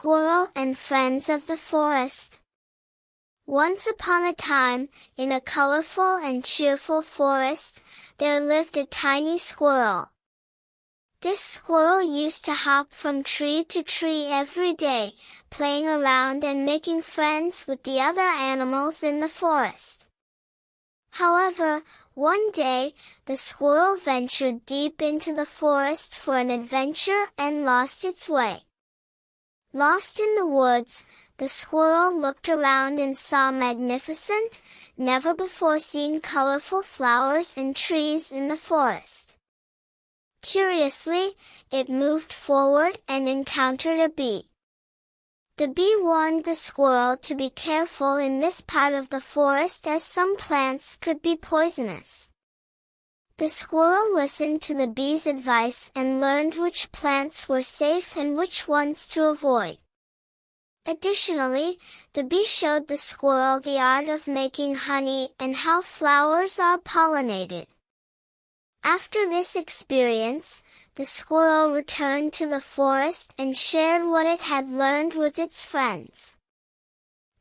Squirrel and Friends of the Forest. Once upon a time, in a colorful and cheerful forest, there lived a tiny squirrel. This squirrel used to hop from tree to tree every day, playing around and making friends with the other animals in the forest. However, one day, the squirrel ventured deep into the forest for an adventure and lost its way. Lost in the woods, the squirrel looked around and saw magnificent, never-before-seen colorful flowers and trees in the forest. Curiously, it moved forward and encountered a bee. The bee warned the squirrel to be careful in this part of the forest as some plants could be poisonous. The squirrel listened to the bee's advice and learned which plants were safe and which ones to avoid. Additionally, the bee showed the squirrel the art of making honey and how flowers are pollinated. After this experience, the squirrel returned to the forest and shared what it had learned with its friends.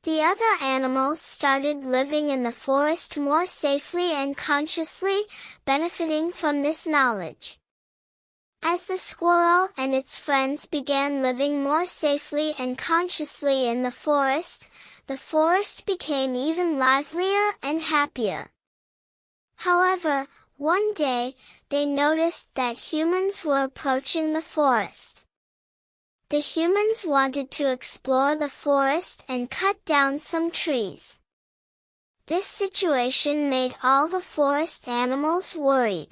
The other animals started living in the forest more safely and consciously, benefiting from this knowledge. As the squirrel and its friends began living more safely and consciously in the forest became even livelier and happier. However, one day, they noticed that humans were approaching the forest. The humans wanted to explore the forest and cut down some trees. This situation made all the forest animals worried.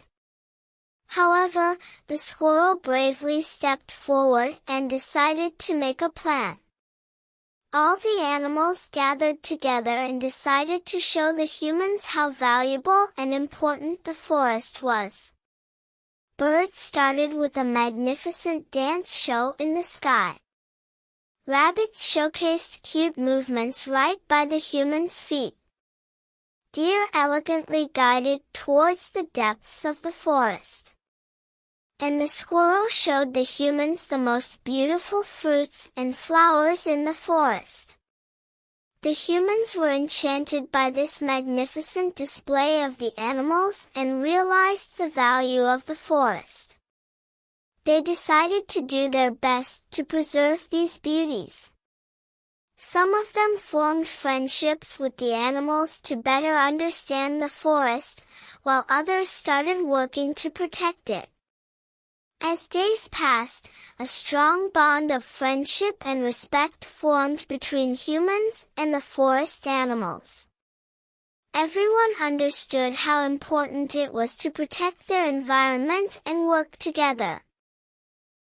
However, the squirrel bravely stepped forward and decided to make a plan. All the animals gathered together and decided to show the humans how valuable and important the forest was. Birds started with a magnificent dance show in the sky. Rabbits showcased cute movements right by the humans' feet. Deer elegantly guided towards the depths of the forest. And the squirrel showed the humans the most beautiful fruits and flowers in the forest. The humans were enchanted by this magnificent display of the animals and realized the value of the forest. They decided to do their best to preserve these beauties. Some of them formed friendships with the animals to better understand the forest, while others started working to protect it. As days passed, a strong bond of friendship and respect formed between humans and the forest animals. Everyone understood how important it was to protect their environment and work together.